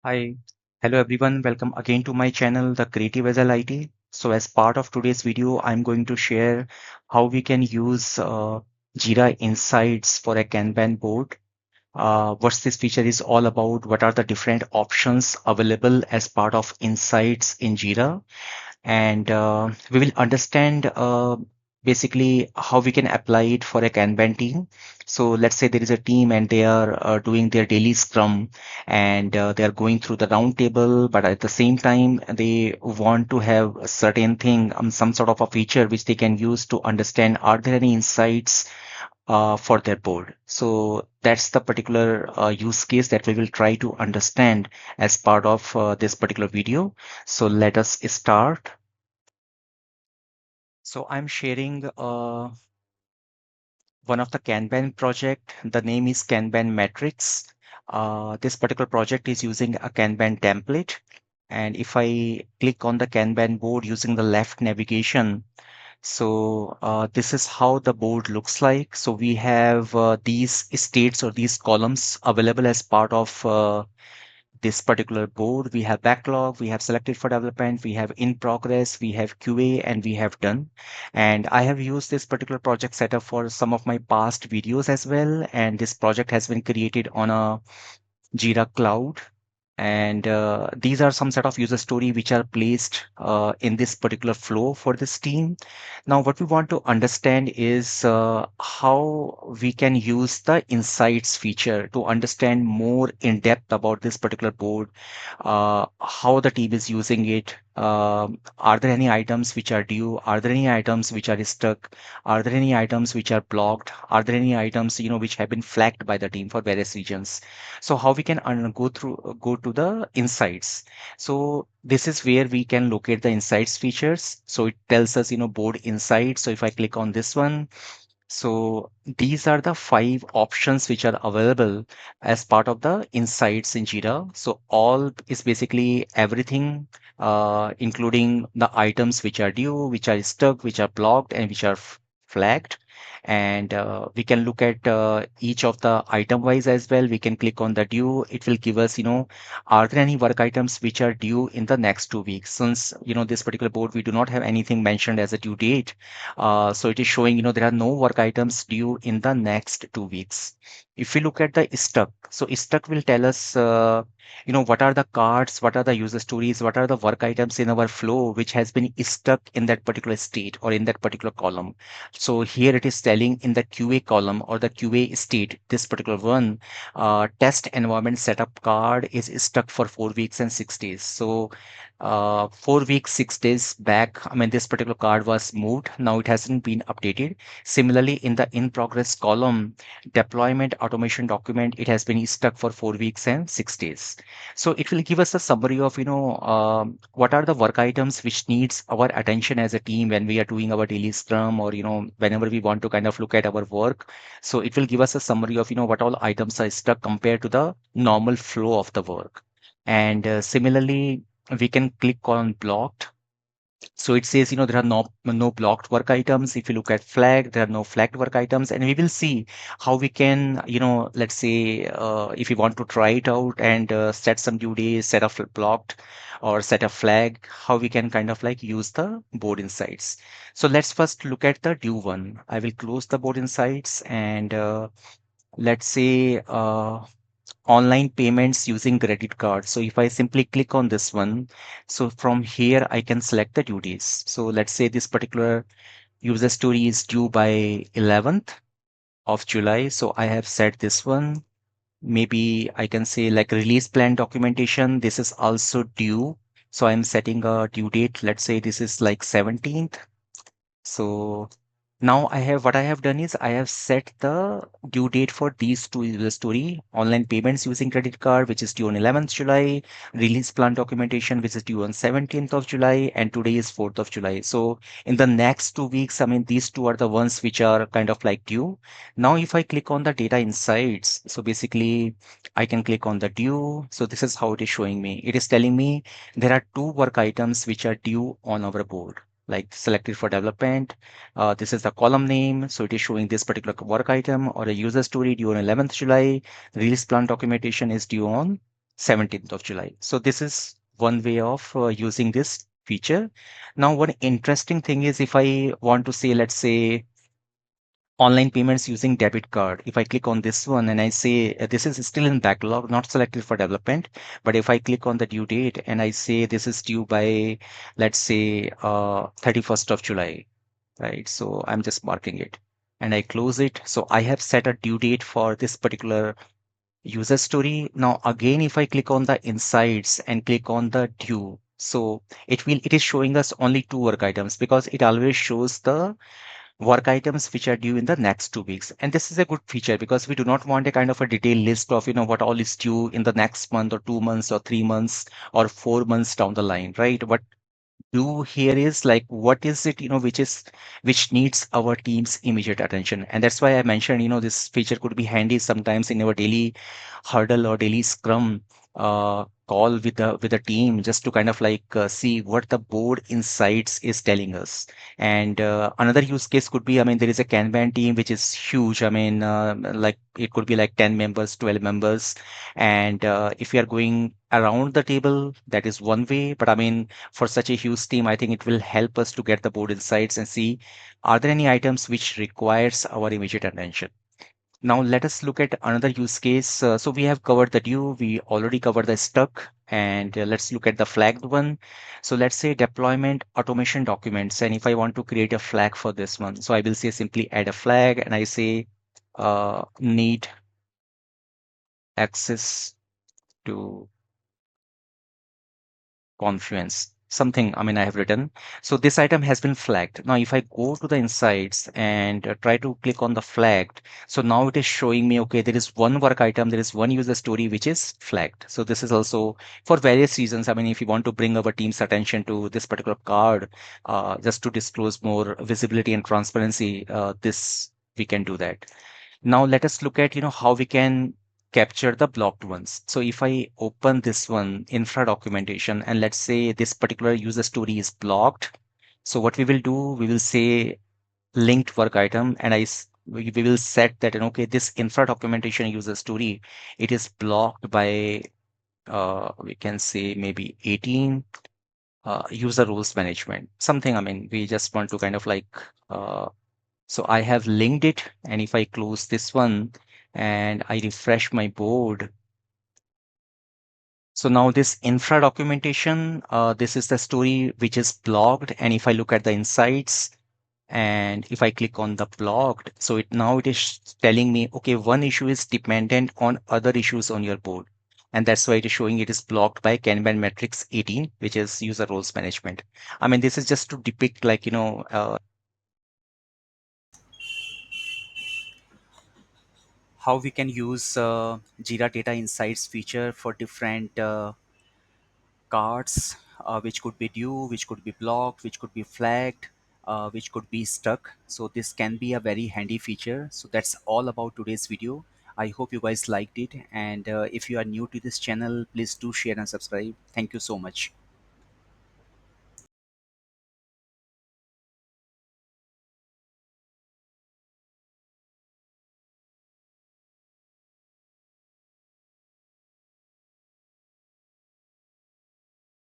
Hi, hello everyone. Welcome again to my channel, The Creative Agile IT. So as part of today's video, I'm going to share how we can use Jira Insights for a Kanban board. What this feature is all about, what are the different options available as part of Insights in Jira, and we will understand basically how we can apply it for a Kanban team. So let's say there is a team and they are doing their daily Scrum and they are going through the round table, but at the same time they want to have a certain thing, some sort of a feature which they can use to understand are there any insights for their board. So that's the particular use case that we will try to understand as part of this particular video. So let us start. So I'm sharing one of the Kanban project. The name is Kanban Metrics. This particular project is using a Kanban template. And if I click on the Kanban board using the left navigation, so this is how the board looks like. So we have these states or these columns available as part of this particular board. We have backlog, we have selected for development, we have in progress, we have QA, and we have done. And I have used this particular project setup for some of my past videos as well. And this project has been created on a Jira Cloud. And these are some set of user story which are placed in this particular flow for this team. Now, what we want to understand is how we can use the insights feature to understand more in depth about this particular board, how the team is using it. Are there any items which are due? Are there any items which are stuck? Are there any items which are blocked? Are there any items, which have been flagged by the team for various regions? So how we can go to the insights. So this is where we can locate the insights features. So it tells us, board insights. So if I click on this one, so these are the five options which are available as part of the insights in Jira. So all is basically everything, including the items which are due, which are stuck, which are blocked, and which are flagged. And we can look at each of the item wise as well. We can click on the due. It will give us, are there any work items which are due in the next 2 weeks? Since, this particular board, we do not have anything mentioned as a due date. So it is showing, there are no work items due in the next 2 weeks. If we look at the stuck, so stuck will tell us, what are the cards, what are the user stories, what are the work items in our flow which has been stuck in that particular state or in that particular column. So here it is telling in the QA column or the QA state, this particular one, test environment setup card is stuck for 4 weeks and 6 days. So 4 weeks, 6 days back, I mean, this particular card was moved. Now it hasn't been updated. Similarly, in the in progress column, deployment automation document, it has been stuck for 4 weeks and 6 days. So it will give us a summary of, what are the work items which needs our attention as a team when we are doing our daily scrum or, whenever we want to kind of look at our work. So it will give us a summary of, what all items are stuck compared to the normal flow of the work. And similarly, we can click on blocked. So it says, there are no blocked work items. If you look at flag, there are no flagged work items, and we will see how we can, let's say, if you want to try it out and set some due days, set a blocked or set a flag, how we can kind of like use the board insights. So let's first look at the due one. I will close the board insights and let's say online payments using credit card. So if I simply click on this one, so from here I can select the due days. So let's say this particular user story is due by 11th of July. So I have set this one. Maybe I can say like release plan documentation. This is also due. So I'm setting a due date. Let's say this is like 17th. So now what I have done is I have set the due date for these two user story online payments using credit card, which is due on 11th July, release plan documentation, which is due on 17th of July, and today is 4th of July. So in the next 2 weeks, I mean, these two are the ones which are kind of like due. Now, if I click on the data insights, so basically I can click on the due. So this is how it is showing me. It is telling me there are two work items which are due on our board, like selected for development. This is the column name. So it is showing this particular work item or a user story due on 11th July. Release plan documentation is due on 17th of July. So this is one way of using this feature. Now, one interesting thing is if I want to say, let's say, online payments using debit card. If I click on this one and I say this is still in backlog, not selected for development, but if I click on the due date and I say this is due by, let's say, 31st of July, right? So I'm just marking it and I close it. So I have set a due date for this particular user story. Now, again, if I click on the insights and click on the due, so it is showing us only two work items because it always shows the work items which are due in the next 2 weeks. And this is a good feature because we do not want a kind of a detailed list of, what all is due in the next month or 2 months or 3 months or 4 months down the line, right? What do here is like what is it which needs our team's immediate attention. And that's why I mentioned this feature could be handy sometimes in our daily hurdle or daily scrum call with the team, just to kind of like see what the board insights is telling us. And another use case could be, I mean, there is a Kanban team which is huge. I mean, like it could be like 10 members, 12 members. And if we are going around the table, that is one way. But I mean, for such a huge team, I think it will help us to get the board insights and see are there any items which requires our immediate attention. Now let us look at another use case. So we have covered the due, we already covered the stuck, and let's look at the flagged one. So let's say deployment automation documents, and if I want to create a flag for this one, so I will say simply add a flag, and I say need access to Confluence. Something, I mean, I have written. So this item has been flagged. Now, if I go to the insights and try to click on the flagged, so now it is showing me, okay, there is one work item, there is one user story which is flagged. So this is also for various reasons. I mean, if you want to bring our team's attention to this particular card, just to disclose more visibility and transparency, this we can do that. Now let us look at, how we can capture the blocked ones. So if I open this one, infra documentation, and let's say this particular user story is blocked. So what we will do, we will say linked work item, and we will set that, and okay, this infra documentation user story, it is blocked by, we can say maybe 18 user rules management, something. I mean, we just want to kind of like, so I have linked it, and if I close this one and I refresh my board, so now this infra documentation, this is the story which is blocked. And if I look at the insights and if I click on the blocked, so it is telling me, okay, one issue is dependent on other issues on your board. And that's why it is showing it is blocked by Kanban metrics 18, which is user roles management. I mean, this is just to depict like, how we can use Jira Data Insights feature for different cards, which could be due, which could be blocked, which could be flagged, which could be stuck. So this can be a very handy feature. So that's all about today's video. I hope you guys liked it. And if you are new to this channel, please do share and subscribe. Thank you so much.